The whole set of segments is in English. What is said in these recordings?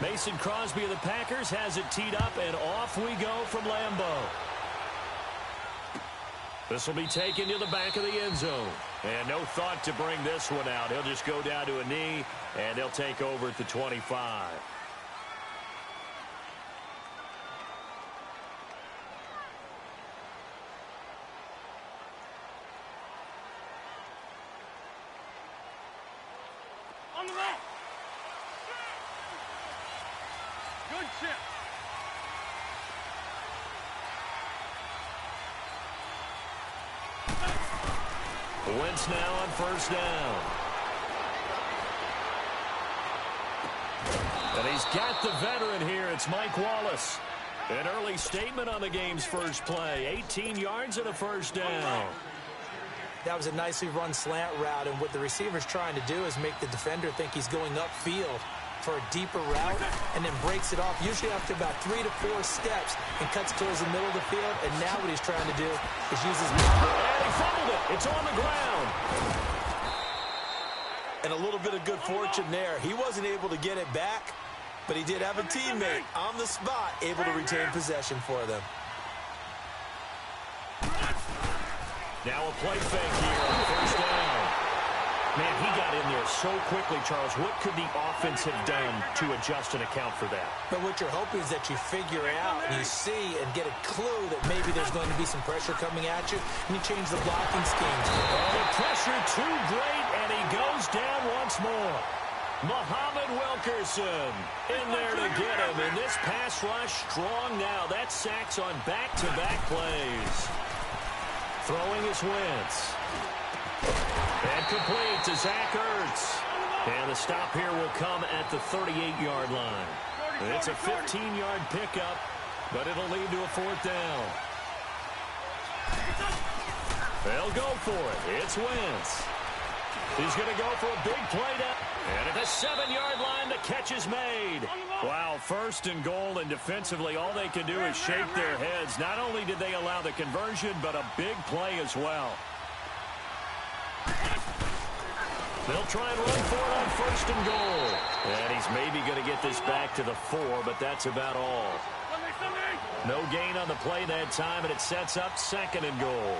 Mason Crosby of the Packers has it teed up, and off we go from Lambeau. This will be taken to the back of the end zone. And no thought to bring this one out. He'll just go down to a knee, and they'll take over at the 25. On the left. Good chip. Wentz now on first down. And he's got the veteran here. It's Mike Wallace. An early statement on the game's first play. 18 yards and a first down. That was a nicely run slant route, and what the receiver's trying to do is make the defender think he's going upfield for a deeper route, and then breaks it off, usually after about 3 to 4 steps, and cuts towards the middle of the field. And now what he's trying to do is use his... And he fumbled it. It's on the ground. And a little bit of good fortune there. He wasn't able to get it back, but he did have a teammate on the spot able to retain possession for them. Now a play fake here on first down. Man, he got in there so quickly, Charles. What could the offense have done to adjust and account for that? But what you're hoping is that you figure out and you see and get a clue that maybe there's going to be some pressure coming at you, and you change the blocking schemes. Oh, the pressure too great, and he goes down once more. Muhammad Wilkerson in there to get him, and this pass rush strong now. That's sacks on back-to-back plays. Throwing is Wentz. And complete to Zach Ertz. And the stop here will come at the 38-yard line. It's a 15-yard pickup, but it'll lead to a fourth down. They'll go for it. It's Wentz. He's going to go for a big play down. And at the 7-yard line, the catch is made. Wow, first and goal, and defensively, all they can do is shake their heads. Not only did they allow the conversion, but a big play as well. They'll try and run for it on first and goal. And he's maybe going to get this back to the 4, but that's about all. No gain on the play that time, and it sets up second and goal.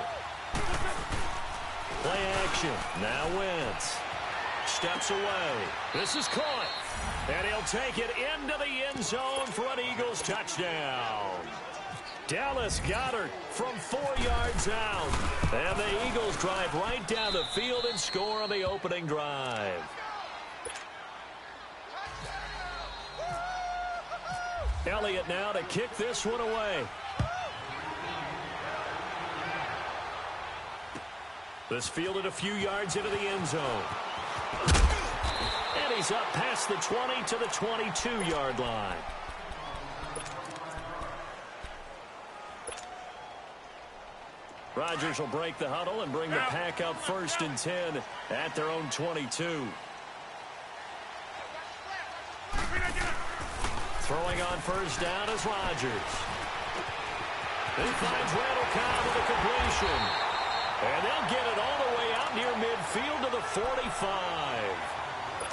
Play action. Now Wentz. Steps away. This is caught. And he'll take it into the end zone for an Eagles touchdown. Dallas Goedert from 4 yards out. And the Eagles drive right down the field and score on the opening drive. Elliott now to kick this one away. This fielded a few yards into the end zone. And he's up past the 20 to the 22-yard line. Rodgers will break the huddle and bring the pack up first and 10 at their own 22. Throwing on first down is Rodgers. He finds Randall Cobb with a completion. And they'll get it all the way out near midfield to the 45.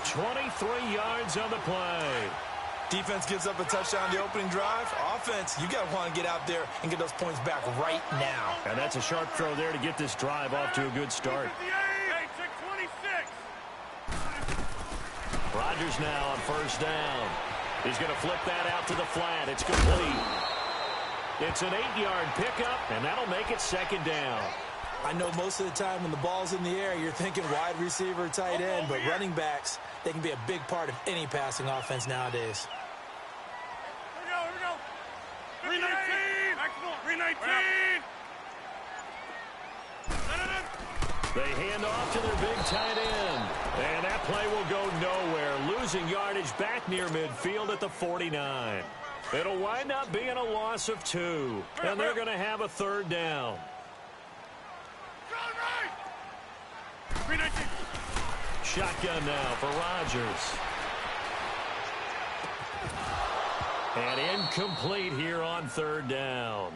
23 yards on the play. Defense gives up a touchdown the opening drive. Offense, you got to want to get out there and get those points back right now. And that's a sharp throw there to get this drive off to a good start. Rodgers now on first down. He's going to flip that out to the flat. It's complete. It's an 8-yard pickup, and that'll make it second down. I know most of the time when the ball's in the air, you're thinking wide receiver, tight end, but running backs, they can be a big part of any passing offense nowadays. Here we go. 319. 319. They hand off to their big tight end. And that play will go nowhere. Losing yardage back near midfield at the 49. It'll wind up being a loss of 2. And they're going to have a third down. Shotgun now for Rodgers. And incomplete here on third down.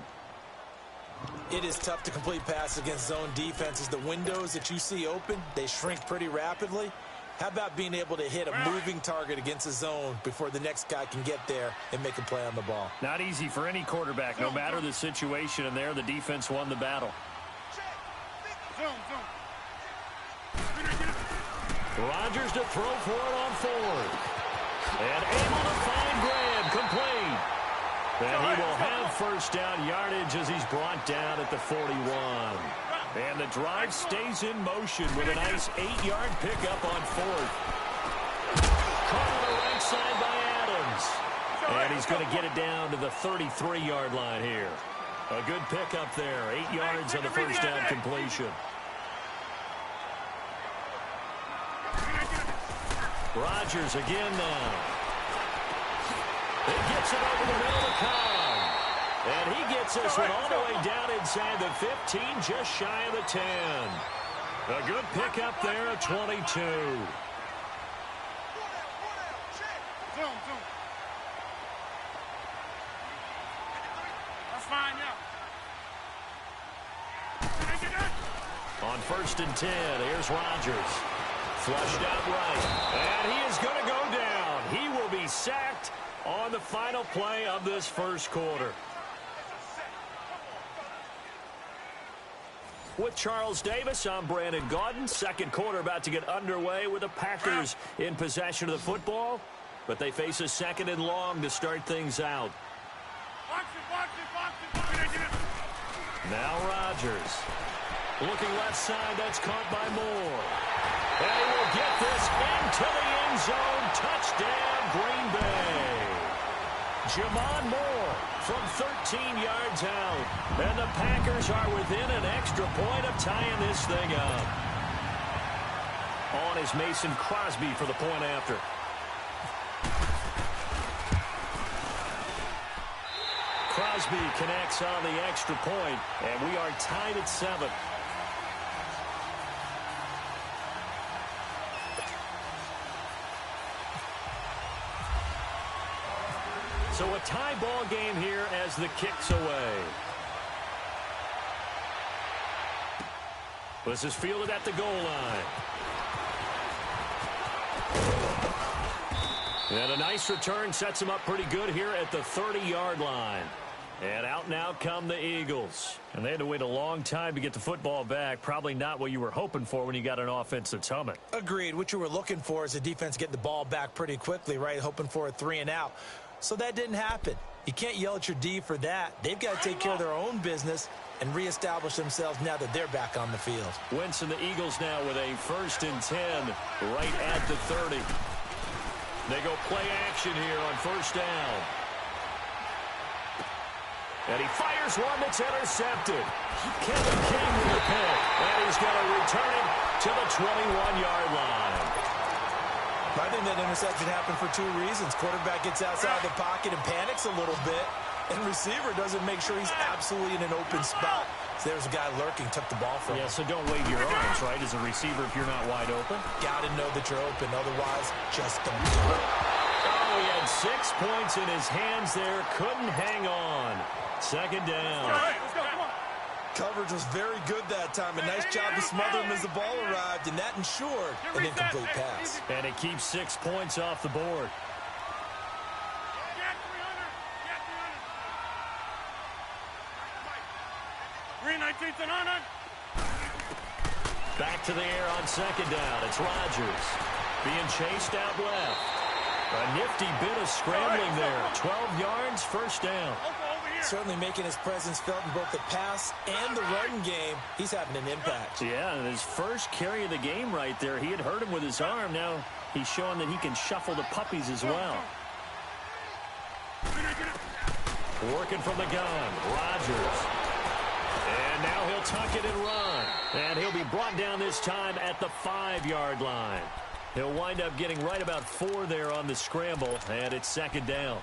It is tough to complete passes against zone defenses. The windows that you see open, they shrink pretty rapidly. How about being able to hit a moving target against a zone before the next guy can get there and make a play on the ball? Not easy for any quarterback, no matter the situation, and there the defense won the battle. Rodgers to throw for it on fourth. And able to find Graham, complete. And he will have first down yardage as he's brought down at the 41. And the drive stays in motion with a nice 8-yard pickup on fourth. Caught on the right side by Adams. And he's going to get it down to the 33-yard line here. A good pickup there. 8 yards on the first down completion. Rodgers again now. He gets it over the middle of Cobb. And he gets this one all the way down inside the 15, just shy of the 10. A good pickup there at 22. That's fine, yeah. On first and 10, here's Rodgers. Flushed out right. And he is going to go down. He will be sacked on the final play of this first quarter. With Charles Davis, I'm Brandon Gaudin. Second quarter about to get underway with the Packers in possession of the football. But they face a second and long to start things out. Now Rodgers. Looking left side, that's caught by Moore. And he will get this into the end zone. Touchdown, Green Bay. Jamon Moore from 13 yards out. And the Packers are within an extra point of tying this thing up. On is Mason Crosby for the point after. Crosby connects on the extra point, and we are tied at 7. So a tie ball game here as the kick's away. This is fielded at the goal line. And a nice return sets him up pretty good here at the 30-yard line. And out now come the Eagles. And they had to wait a long time to get the football back. Probably not what you were hoping for when you got an offense that's humming. Agreed. What you were looking for is the defense getting the ball back pretty quickly, right? Hoping for a 3 and out. So that didn't happen. You can't yell at your D for that. They've got to take care of their own business and reestablish themselves now that they're back on the field. Wentz and the Eagles now with a first and 10 right at the 30. They go play action here on first down. And he fires one that's intercepted. Kevin King with the pick. And he's going to return it to the 21-yard line. I think that interception happened for 2 reasons. Quarterback gets outside the pocket and panics a little bit. And receiver doesn't make sure he's absolutely in an open spot. So there's a guy lurking, took the ball from him. Yeah, so don't wave your arms, right, as a receiver if you're not wide open. Got to know that you're open. Otherwise, just don't do it. Oh, he had 6 points in his hands there. Couldn't hang on. Second down. Let's go, come on. Coverage was very good that time. A nice job to smother him as the ball arrived, and that ensured an incomplete pass. And it keeps 6 points off the board. Back to the air on second down. It's Rodgers being chased out left. A nifty bit of scrambling there. 12 yards, first down. Certainly making his presence felt in both the pass and the run game. He's having an impact. Yeah, and his first carry of the game right there, he had hurt him with his arm. Now he's showing that he can shuffle the puppies as well. Working from the gun, Rodgers. And now he'll tuck it and run. And he'll be brought down this time at the 5-yard line. He'll wind up getting right about 4 there on the scramble, and it's second down.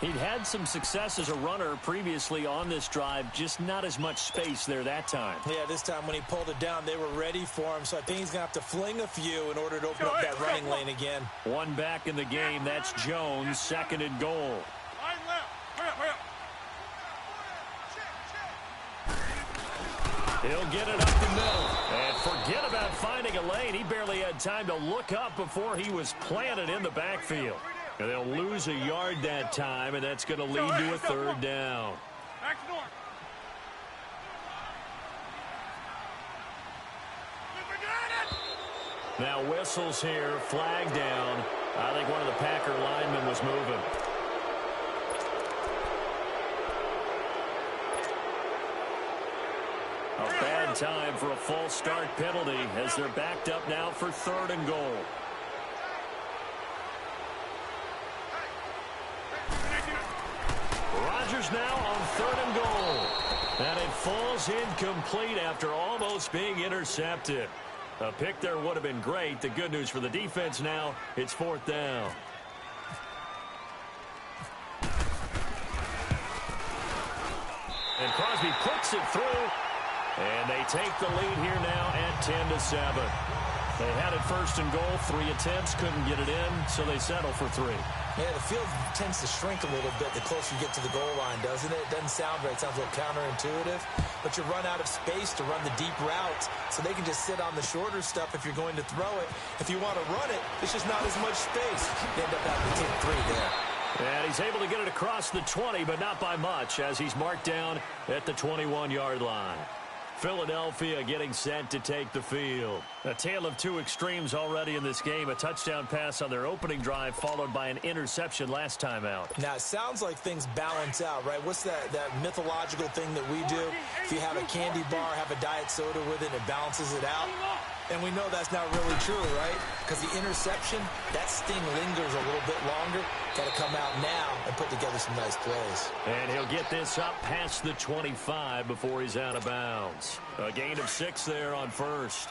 He'd had some success as a runner previously on this drive, just not as much space there that time. Yeah, this time when he pulled it down, they were ready for him, so I think he's going to have to fling a few in order to open up that running lane again. One back in the game, that's Jones, second and goal. He'll get it up the middle. And Forget about finding a lane. He barely had time to look up before he was planted in the backfield. And they'll lose a yard that time, and that's going to lead to a third down. Back to north. Now whistles here, flag down. I think one of the Packer linemen was moving. A bad time for a false start penalty as they're backed up now for 3rd and goal. Rodgers now on 3rd and goal. And it falls incomplete after almost being intercepted. A pick there would have been great. The good news for the defense now, it's 4th down. And Crosby puts it through. And they take the lead here now at 10-7. They had it 1st and goal, 3 attempts, couldn't get it in, so they settle for 3. Yeah, the field tends to shrink a little bit the closer you get to the goal line, doesn't it? It doesn't sound right. It sounds a little counterintuitive. But you run out of space to run the deep routes, so they can just sit on the shorter stuff if you're going to throw it. If you want to run it, there's just not as much space. You end up having to take 3 there. And he's able to get it across the 20, but not by much, as he's marked down at the 21-yard line. Philadelphia getting set to take the field. A tale of 2 extremes already in this game. A touchdown pass on their opening drive, followed by an interception last time out. Now, it sounds like things balance out, right? What's that mythological thing that we do? If you have a candy bar, have a diet soda with it, it balances it out. And we know that's not really true, right? Because the interception, that sting lingers a little bit longer. Got to come out now and put together some nice plays. And he'll get this up past the 25 before he's out of bounds. A gain of 6 there on 1st.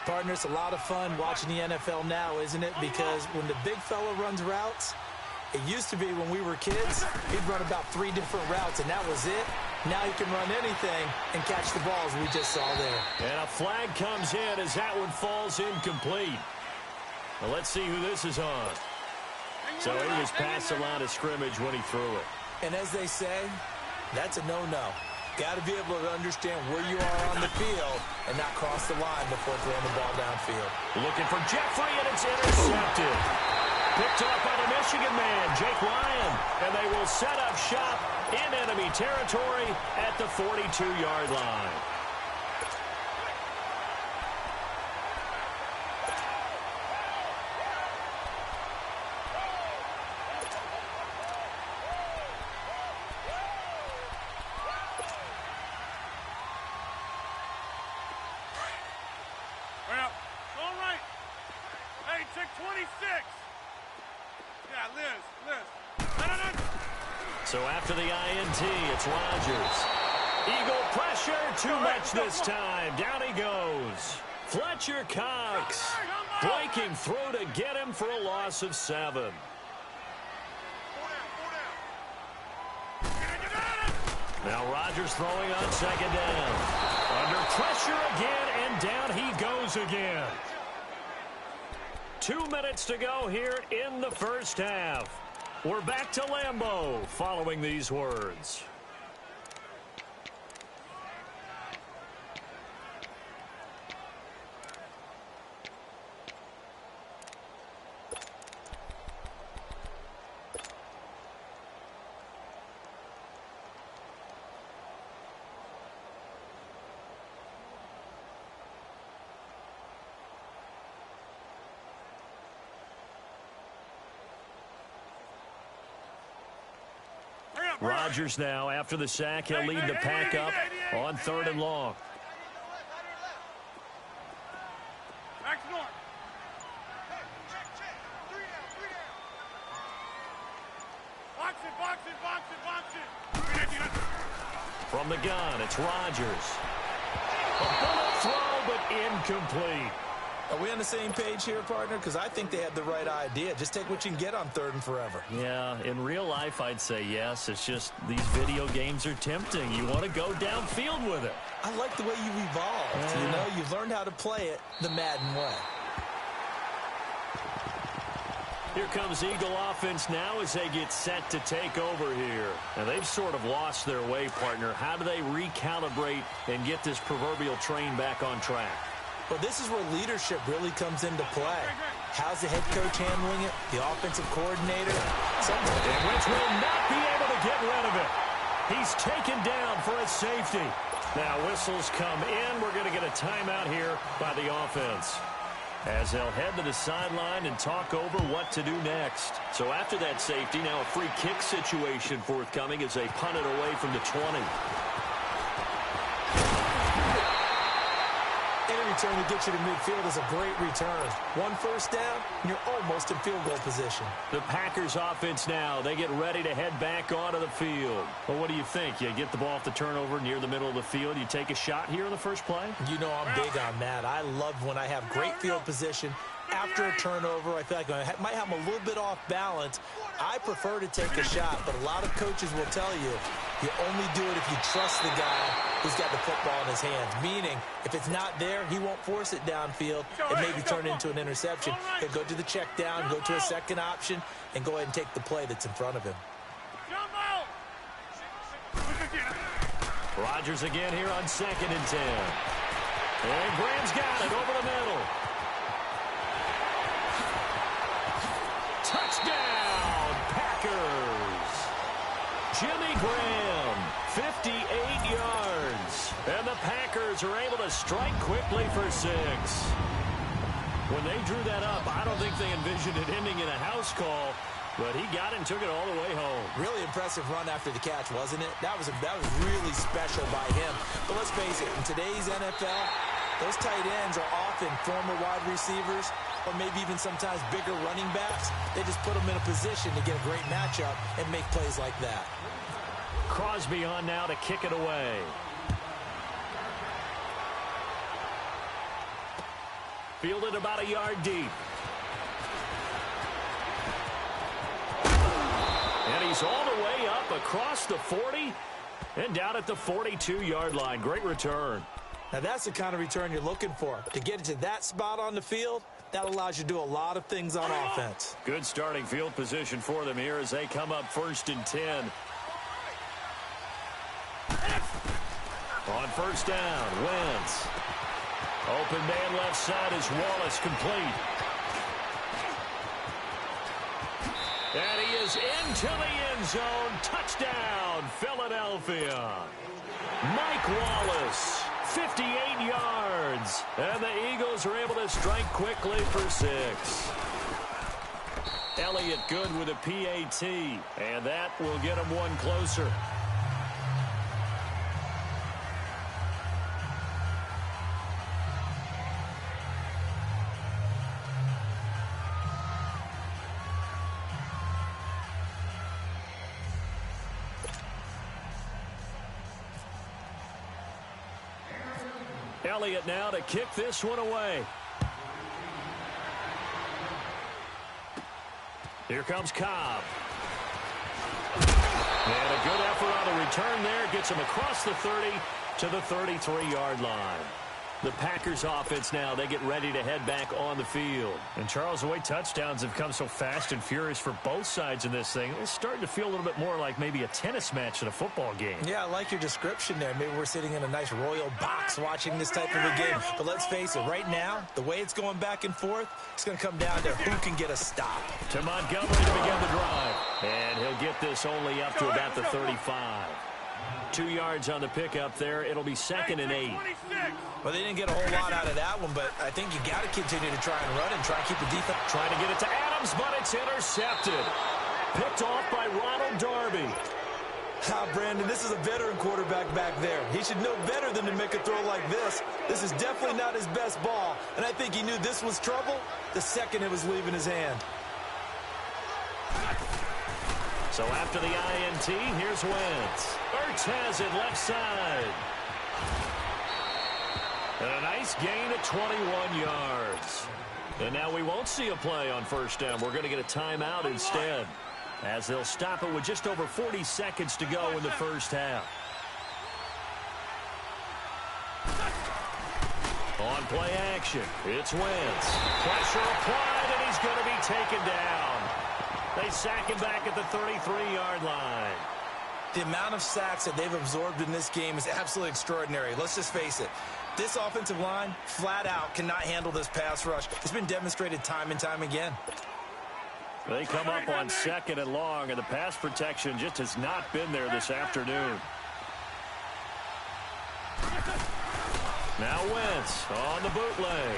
Partner, it's a lot of fun watching the NFL now, isn't it? Because when the big fella runs routes, it used to be when we were kids, he'd run about 3 different routes, and that was it. Now he can run anything and catch the balls we just saw there. And a flag comes in as that one falls incomplete. Well, let's see who this is on. So he was past the line of scrimmage when he threw it. And as they say, that's a no-no. Got to be able to understand where you are on the field and not cross the line before throwing the ball downfield. Looking for Jeffrey, and it's intercepted. Picked up by the Michigan man, Jake Ryan. And they will set up shop in enemy territory at the 42-yard line. Well, all right. Hey, check 26. Yeah, Liz. No. So after the INT, it's Rodgers. Eagle pressure, too much this time. Down he goes. Fletcher Cox breaking through to get him for a loss of 7. Now Rodgers throwing on 2nd down. Under pressure again, and down he goes again. 2 minutes to go here in the first half. We're back to Lambeau following these words. Rodgers now, after the sack, he'll lead the pack up on 3rd and long. Back to north. Box it. From the gun, it's Rodgers. A bullet throw, but incomplete. Are we on the same page here, partner? Because I think they had the right idea. Just take what you can get on 3rd and forever. Yeah, in real life, I'd say yes. It's just these video games are tempting. You want to go downfield with it. I like the way you evolved. Yeah. You know, you've learned how to play it the Madden way. Here comes Eagle offense now as they get set to take over here. And they've sort of lost their way, partner. How do they recalibrate and get this proverbial train back on track? Well, this is where leadership really comes into play. How's the head coach handling it? The offensive coordinator? And Wentz will not be able to get rid of it. He's taken down for a safety. Now whistles come in. We're going to get a timeout here by the offense, as they'll head to the sideline and talk over what to do next. So after that safety, now a free kick situation forthcoming as they punt it away from the 20. Any return to get you to midfield is a great return. One first down, and you're almost in field goal position. The Packers offense now, they get ready to head back onto the field. Well, what do you think? You get the ball off the turnover near the middle of the field. You take a shot here in the first play? You know I'm big on that. I love when I have great field position. After a turnover, I feel like I might have them a little bit off balance. I prefer to take a shot, but a lot of coaches will tell you, you only do it if you trust the guy who's got the football in his hands. Meaning, if it's not there, he won't force it downfield and maybe turn it into an interception. He'll go to the check down, go to a second option, and go ahead and take the play that's in front of him. Rodgers again here on 2nd and 10. And Graham's got it over the middle. Touchdown, Packers. Jimmy Graham, 58 yards. And the Packers are able to strike quickly for 6. When they drew that up, I don't think they envisioned it ending in a house call, but he got it and took it all the way home. Really impressive run after the catch, wasn't it? That was really special by him. But let's face it, in today's NFL, those tight ends are often former wide receivers or maybe even sometimes bigger running backs. They just put them in a position to get a great matchup and make plays like that. Crosby on now to kick it away. Fielded about a yard deep. And he's all the way up across the 40 and down at the 42-yard line. Great return. Now that's the kind of return you're looking for. To get to that spot on the field, that allows you to do a lot of things on offense. Good starting field position for them here as they come up 1st and 10. On 1st down, Wentz. Open man left side is Wallace, complete. And he is into the end zone. Touchdown, Philadelphia. Mike Wallace, 58 yards. And the Eagles are able to strike quickly for 6. Elliott good with a PAT. And that will get him one closer. Elliott now to kick this one away. Here comes Cobb. And a good effort on the return there. Gets him across the 30 to the 33-yard line. The Packers offense now, they get ready to head back on the field. And Charles, the way touchdowns have come so fast and furious for both sides in this thing, it's starting to feel a little bit more like maybe a tennis match in a football game. Yeah, I like your description there. Maybe we're sitting in a nice royal box watching this type of a game. But let's face it, right now, the way it's going back and forth, it's going to come down to who can get a stop. To Montgomery to begin the drive. And he'll get this only up to about the 35. 2 yards on the pickup there. It'll be 2nd and 8. Well, they didn't get a whole lot out of that one, but I think you got to continue to try and run and try and keep the defense. Trying to get it to Adams, but it's intercepted. Picked off by Ronald Darby. Brandon, this is a veteran quarterback back there. He should know better than to make a throw like this. This is definitely not his best ball, and I think he knew this was trouble the second it was leaving his hand. So after the INT, here's Wentz. Ertz has it left side. And a nice gain of 21 yards. And now we won't see a play on 1st down. We're going to get a timeout instead, as they'll stop it with just over 40 seconds to go in the first half. On play action, it's Wentz. Pressure applied, and he's going to be taken down. They sack him back at the 33-yard line. The amount of sacks that they've absorbed in this game is absolutely extraordinary. Let's just face it. This offensive line, flat out, cannot handle this pass rush. It's been demonstrated time and time again. They come up on 2nd and long, and the pass protection just has not been there this afternoon. Now Wentz on the bootleg.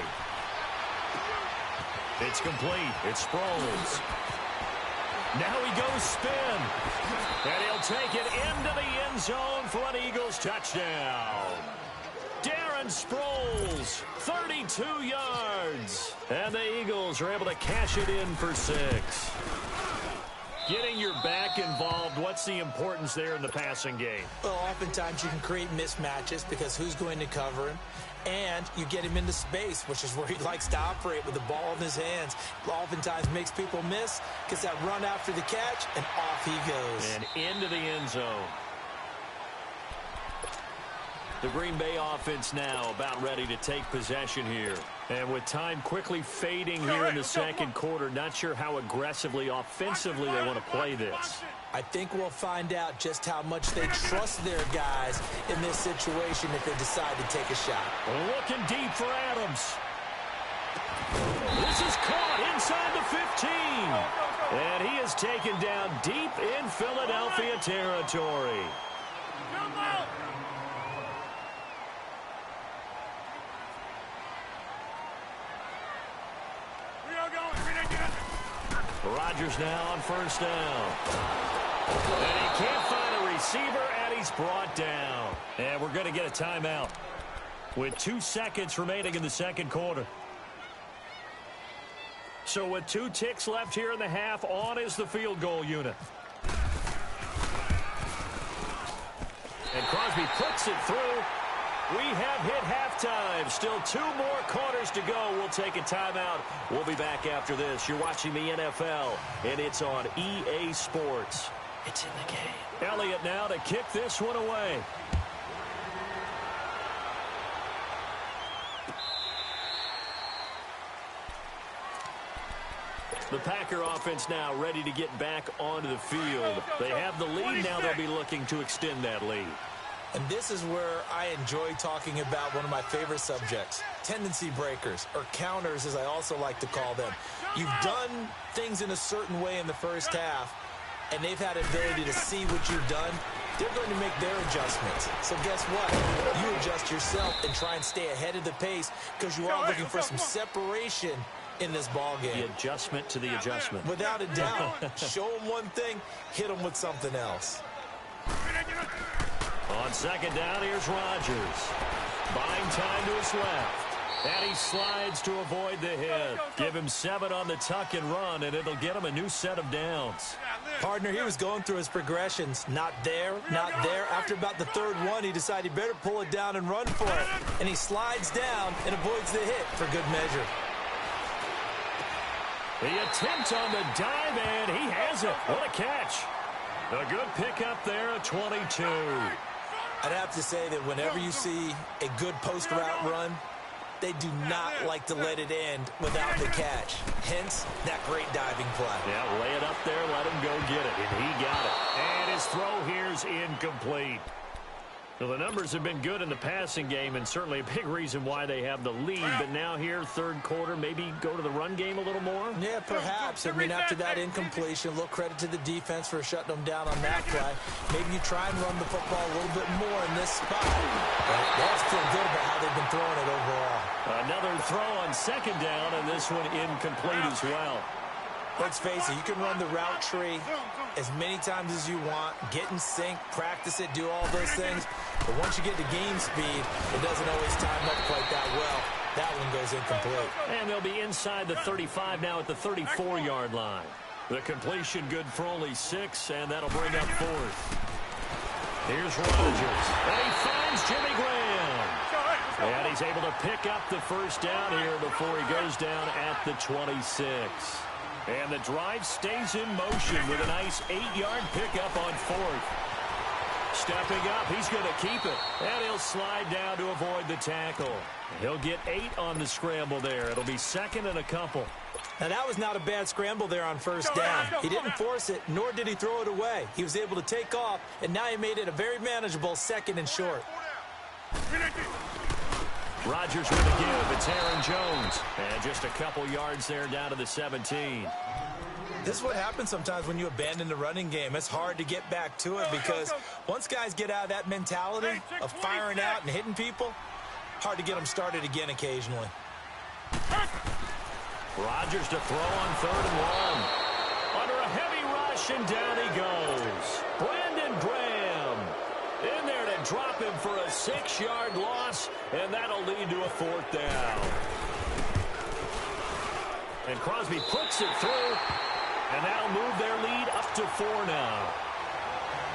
It's complete. It's Sproles. Now he goes spin. And he'll take it into the end zone for an Eagles touchdown. Darren Sproles, 32 yards. And the Eagles are able to cash it in for 6. Getting your back involved, what's the importance there in the passing game? Well, oftentimes you can create mismatches because who's going to cover him? And you get him into space, which is where he likes to operate with the ball in his hands. Oftentimes makes people miss, gets that run after the catch, and off he goes. And into the end zone. The Green Bay offense now about ready to take possession here. And with time quickly fading here in the second quarter, not sure how aggressively, offensively they want to play this. I think we'll find out just how much they trust their guys in this situation if they decide to take a shot. Looking deep for Adams. This is caught inside the 15. And he is taken down deep in Philadelphia territory. Rodgers now on 1st down. And he can't find a receiver, and he's brought down. And we're going to get a timeout with 2 seconds remaining in the second quarter. So with 2 ticks left here in the half, on is the field goal unit. And Crosby puts it through. We have hit halftime. Still 2 more quarters to go. We'll take a timeout. We'll be back after this. You're watching the NFL, and it's on EA Sports. It's in the game. Elliott now to kick this one away. The Packer offense now ready to get back onto the field. They have the lead. Now they'll be looking to extend that lead. And this is where I enjoy talking about one of my favorite subjects, tendency breakers, or counters as I also like to call them. You've done things in a certain way in the first half, and they've had the ability to see what you've done. They're going to make their adjustments. So guess what? You adjust yourself and try and stay ahead of the pace because you are looking for some separation in this ball game. The adjustment to the adjustment. Without a doubt. Show them one thing, hit them with something else. On 2nd down, here's Rodgers. Buying time to his left. And he slides to avoid the hit. Give him 7 on the tuck and run, and it'll get him a new set of downs. Partner, he was going through his progressions. Not there, not there. After about the 3rd one, he decided he better pull it down and run for it. And he slides down and avoids the hit for good measure. The attempt on the dive, and he has it. What a catch. A good pickup there at 22. I'd have to say that whenever you see a good post route run, they do not like to let it end without the catch. Hence, that great diving play. Yeah, lay it up there, let him go get it, and he got it. And his throw here's incomplete. Well, the numbers have been good in the passing game, and certainly a big reason why they have the lead. But now here, 3rd quarter, maybe go to the run game a little more? Yeah, perhaps. I mean, after that incompletion, a little credit to the defense for shutting them down on that play. Maybe you try and run the football a little bit more in this spot. But they have to feel good about how they've been throwing it overall. Another throw on 2nd down, and this one incomplete as well. Let's face it, you can run the route tree as many times as you want, get in sync, practice it, do all those things. But once you get to game speed, it doesn't always time up quite that well. That one goes incomplete. And they'll be inside the 35 now at the 34-yard line. The completion good for only 6, and that'll bring up 4th. Here's Rodgers. And he finds Jimmy Graham. And he's able to pick up the 1st down here before he goes down at the 26. And the drive stays in motion with a nice 8-yard pickup on 4th. Stepping up, he's going to keep it. And he'll slide down to avoid the tackle. He'll get 8 on the scramble there. It'll be second and a couple. Now, that was not a bad scramble there on first down. He didn't force it, nor did he throw it away. He was able to take off, and now he made it a very manageable second and short. Rodgers with a give. It's Aaron Jones. And just a couple yards there down to the 17. This is what happens sometimes when you abandon the running game. It's hard to get back to it because once guys get out of that mentality of firing out and hitting people, hard to get them started again occasionally. Rodgers to throw on 3rd and 1. Under a heavy rush, and down he goes. Brandon Graham in there to drop him for a 6-yard loss, and that'll lead to a 4th down. And Crosby puts it through, and that'll move their lead up to 4 now.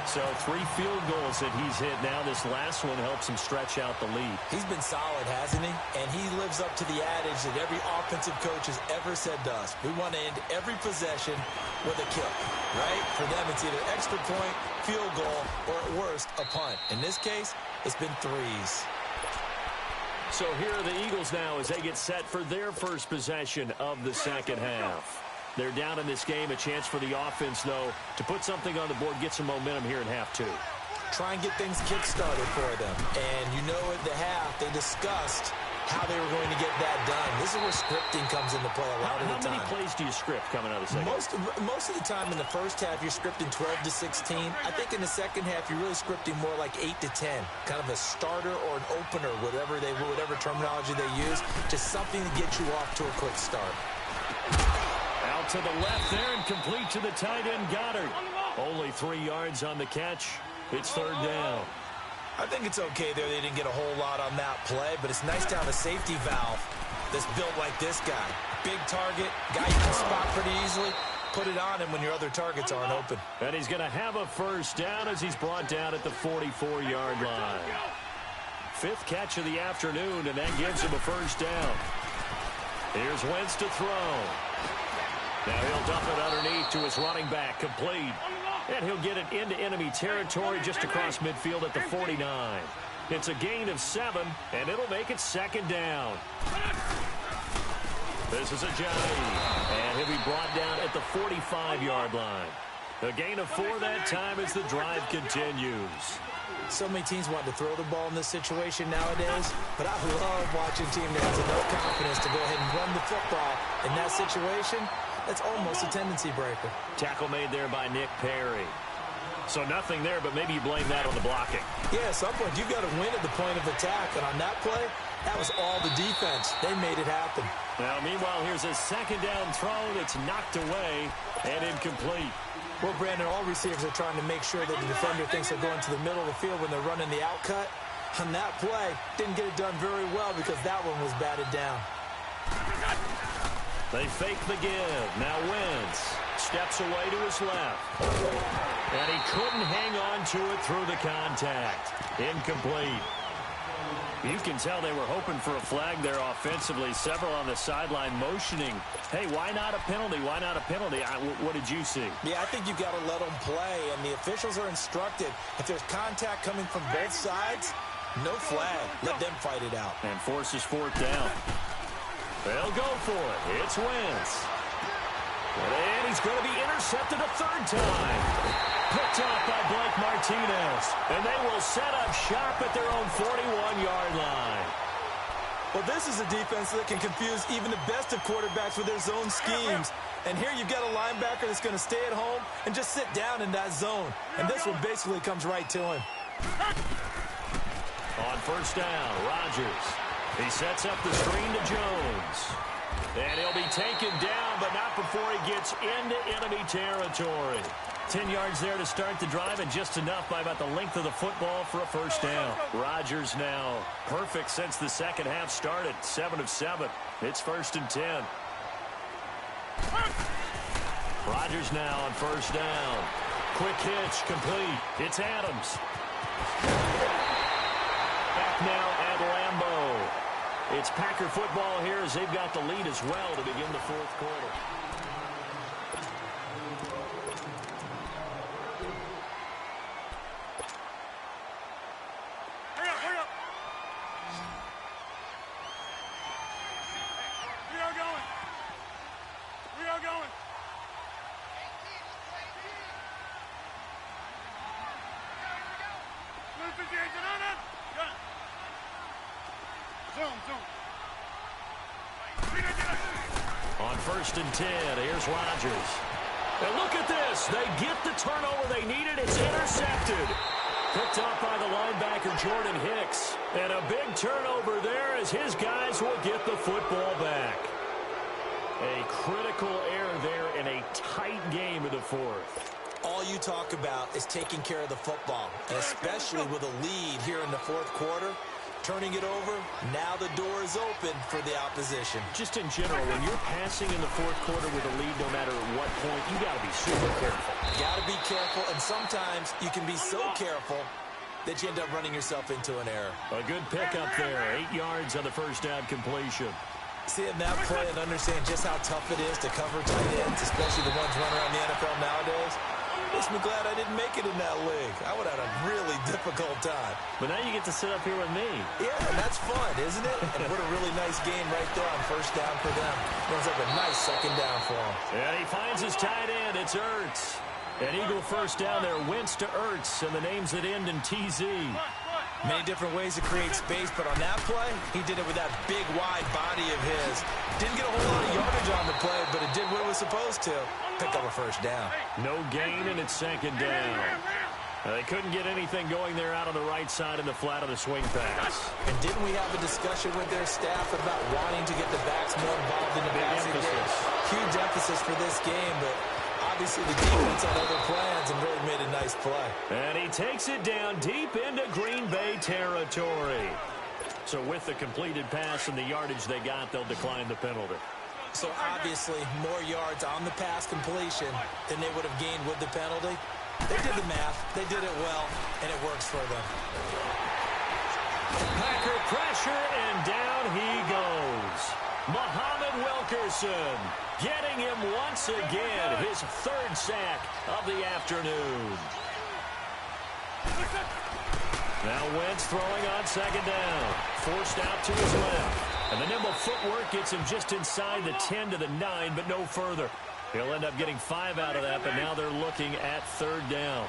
So 3 field goals that he's hit now. This last one helps him stretch out the lead. He's been solid, hasn't he? And he lives up to the adage that every offensive coach has ever said to us. We want to end every possession with a kick, right? For them, it's either extra point, field goal, or at worst, a punt. In this case, it's been 3s. So here are the Eagles now as they get set for their first possession of the second half. They're down in this game. A chance for the offense, though, to put something on the board, get some momentum here in half 2. Try and get things kick-started for them. And you know at the half, they discussed how they were going to get that done. This is where scripting comes into play a lot of the time. How many plays do you script coming out of the second? Most of the time in the first half, you're scripting 12 to 16. I think in the second half, you're really scripting more like 8 to 10. Kind of a starter or an opener, whatever terminology they use. Just something to get you off to a quick start. Out to the left there and complete to the tight end, Goddard. Only 3 yards on the catch. It's 3rd down. I think it's okay there. They didn't get a whole lot on that play, but it's nice to have a safety valve that's built like this guy. Big target, guy you can spot pretty easily. Put it on him when your other targets aren't open. And he's going to have a first down as he's brought down at the 44-yard line. 5th catch of the afternoon, and that gives him a first down. Here's Wentz to throw. Now he'll dump it underneath to his running back, complete. And he'll get it into enemy territory just across midfield at the 49. It's a gain of 7, and it'll make it 2nd down. This is a Ajayi, and he'll be brought down at the 45-yard line. A gain of 4 that time as the drive continues. So many teams want to throw the ball in this situation nowadays, but I love watching a team that has enough confidence to go ahead and run the football in that situation. That's almost a tendency breaker. Tackle made there by Nick Perry. So nothing there, but maybe you blame that on the blocking. Yeah, at some point, you've got to win at the point of attack. And on that play, that was all the defense. They made it happen. Now, meanwhile, here's a 2nd down throw that's knocked away and incomplete. Well, Brandon, all receivers are trying to make sure that the defender thinks they're going to the middle of the field when they're running the outcut. On that play, didn't get it done very well because that one was batted down. They fake the give. Now Wentz steps away to his left. And he couldn't hang on to it through the contact. Incomplete. You can tell they were hoping for a flag there offensively. Several on the sideline motioning. Hey, why not a penalty? Why not a penalty? What did you see? Yeah, I think you've got to let them play. And the officials are instructed, if there's contact coming from both sides, no flag. Let them fight it out. And forces 4th down. They'll go for it. It's Wentz. And he's going to be intercepted a 3rd time. Picked off by Blake Martinez. And they will set up shop at their own 41-yard line. Well, this is a defense that can confuse even the best of quarterbacks with their zone schemes. And here you've got a linebacker that's going to stay at home and just sit down in that zone. And this one basically comes right to him. On 1st down, Rodgers. He sets up the screen to Jones. And he'll be taken down, but not before he gets into enemy territory. 10 yards there to start the drive, and just enough by about the length of the football for a first down. Rodgers now perfect since the second half started. 7 of 7. It's 1st and 10. Rodgers now on 1st down. Quick hitch, complete. It's Adams. Back now at Lambeau. It's Packer football here as they've got the lead as well to begin the 4th quarter. On 1st and 10, here's Rodgers. And look at this. They get the turnover they needed. It's intercepted. Picked up by the linebacker, Jordan Hicks. And a big turnover there as his guys will get the football back. A critical error there in a tight game in the fourth. All you talk about is taking care of the football, and especially with a lead here in the fourth quarter. Turning it over, now the door is open for the opposition. Just in general, when you're passing in the fourth quarter with a lead, no matter at what point, you got to be super careful. Got to be careful, and sometimes you can be so careful that you end up running yourself into an error. A good pickup there, 8 yards on the first down completion. Seeing that play and understand just how tough it is to cover tight ends, especially the ones running around the NFL nowadays, makes me glad I didn't make it in that league. I would have had a really difficult time. But now you get to sit up here with me. Yeah, and that's fun, isn't it? And what a really nice game right there on first down for them. Runs up a nice second down for him. And he finds his tight end. It's Ertz. An Eagle first down there. Wentz to Ertz, and the names that end in TZ. Many different ways to create space, but on that play, he did it with that big, wide body of his. Didn't get a whole lot of yardage on the play, but it did what it was supposed to. Pick up a first down. No gain, and it's second down. They couldn't get anything going there out on the right side in the flat of the swing pass. And didn't we have a discussion with their staff about wanting to get the backs more involved in the passing game? Huge emphasis for this game, but obviously the defense had other plans and really made a nice play. And he takes it down deep into Green Bay territory. So with the completed pass and the yardage they got, they'll decline the penalty. So obviously more yards on the pass completion than they would have gained with the penalty. They did the math. They did it well, and it works for them. Packer pressure, and down he goes. Muhammad Wilkerson getting him once again, his 3rd sack of the afternoon. Now Wentz throwing on second down. Forced out to his left. And the nimble footwork gets him just inside the 10 to the 9, but no further. He'll end up getting 5 out of that, but now they're looking at 3rd down.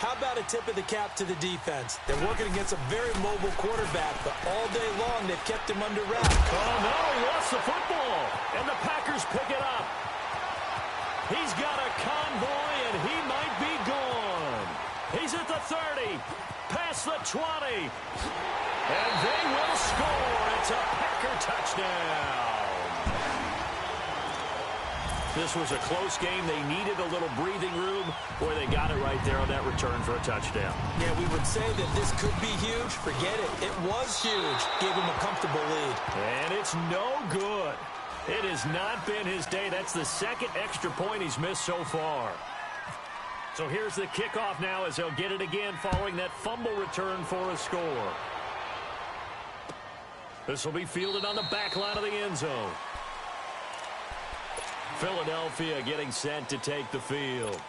How about a tip of the cap to the defense? They're working against a very mobile quarterback, but all day long they've kept him under wraps. Oh, no, he lost the football, and the Packers pick it up. He's got a convoy, and he might be gone. He's at the 30, past the 20, and they will score. It's a Packer touchdown. This was a close game. They needed a little breathing room. Boy, they got it right there on that return for a touchdown. Yeah, we would say that this could be huge. Forget it. It was huge. Gave him a comfortable lead. And it's no good. It has not been his day. That's the 2nd extra point he's missed so far. So here's the kickoff now as they'll get it again following that fumble return for a score. This will be fielded on the back line of the end zone. Philadelphia getting set to take the field.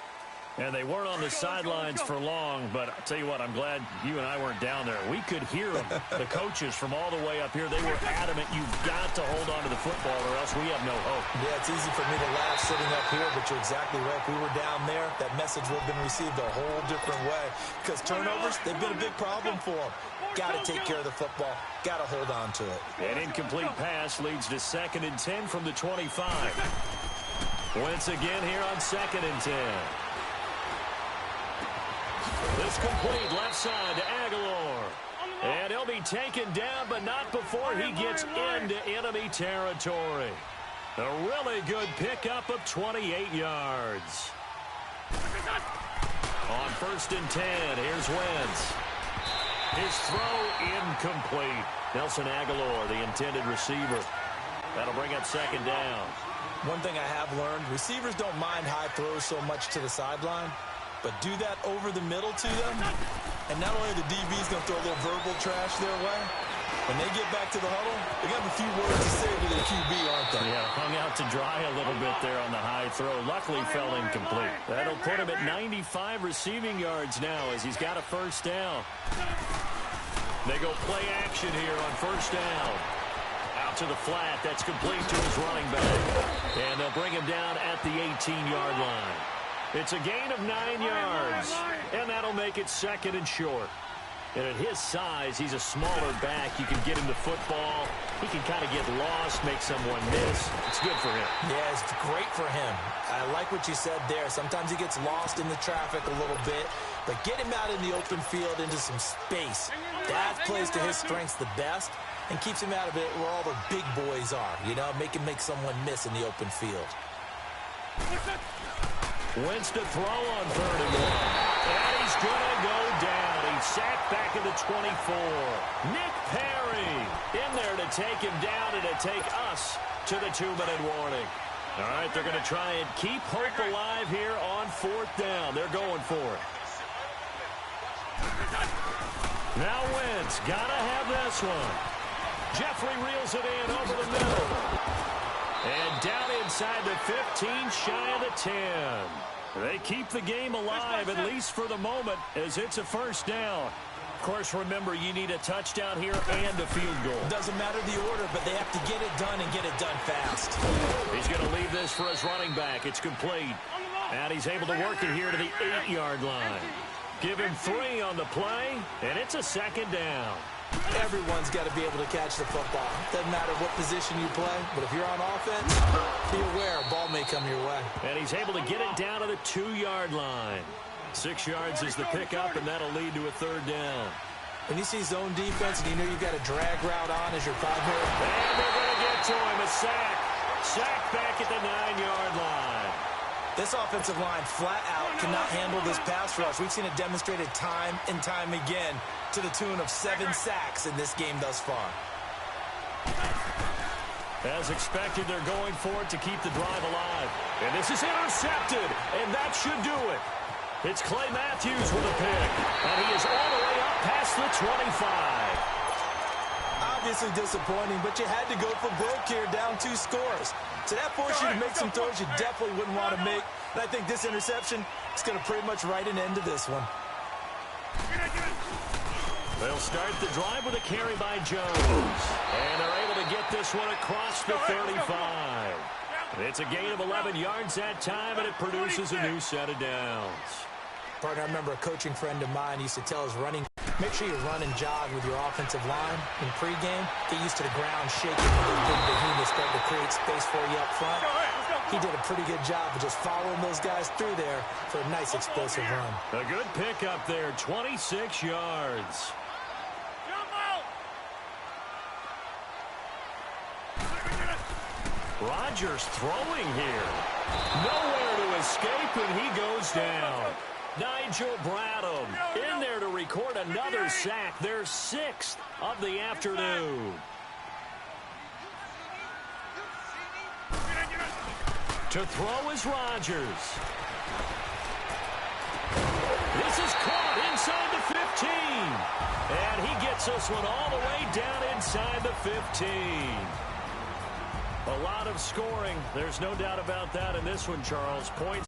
And they weren't on the sidelines for long, but I'll tell you what, I'm glad you and I weren't down there. We could hear them, the coaches from all the way up here. They were adamant, you've got to hold on to the football or else we have no hope. Yeah, it's easy for me to laugh sitting up here, but you're exactly right. If we were down there, that message would have been received a whole different way. Because turnovers, they've been a big problem for them. Got to take care of the football. Got to hold on to it. An incomplete pass leads to 2nd and 10 from the 25. Once again here on 2nd and 10. This complete left side to Aguilar. And he'll be taken down, but not before he gets into enemy territory. A really good pickup of 28 yards. On 1st and 10, here's Wentz. His throw incomplete. Nelson Aguilar, the intended receiver. That'll bring up 2nd down. One thing I have learned, receivers don't mind high throws so much to the sideline, but do that over the middle to them, and not only are the DBs going to throw a little verbal trash their way, when they get back to the huddle, they got a few words to say to their QB, aren't they? Yeah, hung out to dry a little bit there on the high throw. Luckily fell incomplete. That'll put him at 95 receiving yards now as he's got a 1st down. They go play action here on 1st down. Out to the flat. That's complete to his running back. And they'll bring him down at the 18-yard line. It's a gain of 9 yards. And that'll make it 2nd and short. And at his size, he's a smaller back. You can get him the football. He can kind of get lost, make someone miss. It's good for him. Yeah, it's great for him. I like what you said there. Sometimes he gets lost in the traffic a little bit, but get him out in the open field into some space. That plays to his strengths the best and keeps him out of it where all the big boys are, you know, make someone miss in the open field. Wentz to throw on 3rd and 1. And he's going to go down. He's sacked back at the 24. Nick Perry in there to take him down and to take us to the 2-minute warning. All right, they're going to try and keep hope alive here on 4th down. They're going for it. Now Wentz got to have this one. Jeffrey reels it in over the middle. And down inside the 15, shy of the 10. They keep the game alive, at least for the moment, as it's a 1st down. Of course, remember, you need a touchdown here and a field goal. Doesn't matter the order, but they have to get it done and get it done fast. He's going to leave this for his running back. It's complete. And he's able to work it here to the 8-yard line. Give him 3 on the play, and it's a 2nd down. Everyone's got to be able to catch the football. Doesn't matter what position you play, but if you're on offense, be aware a ball may come your way. And he's able to get it down to the 2-yard line. 6 yards is the pickup, and that'll lead to a 3rd down. When you see zone defense and you know you've got a drag route on as your partner. And they're going to get to him. A sack. Sack back at the 9-yard line. This offensive line flat out cannot handle this pass rush. We've seen it demonstrated time and time again to the tune of 7 sacks in this game thus far. As expected, they're going for it to keep the drive alive. And this is intercepted, and that should do it. It's Clay Matthews with a pick, and he is all the way up past the 25. Obviously disappointing, but you had to go for broke here, down 2 scores. So that forced you to make some throws you definitely wouldn't want to make. And I think this interception is going to pretty much write an end to this one. They'll start the drive with a carry by Jones. And they're able to get this one across the 35. It's a gain of 11 yards that time, and it produces a new set of downs. Partner, I remember a coaching friend of mine used to tell his running, make sure you run and jog with your offensive line in pregame. Get used to the ground shaking when those big behemoths start to create space for you up front. He did a pretty good job of just following those guys through there for a nice explosive run. A good pickup there, 26 yards. Rodgers throwing here. Nowhere to escape, and he goes down. Nigel Bradham in there to record another sack. Their 6th of the afternoon. To throw is Rodgers. This is caught inside the 15. And he gets this one all the way down inside the 15. A lot of scoring. There's no doubt about that in this one, Charles. Points.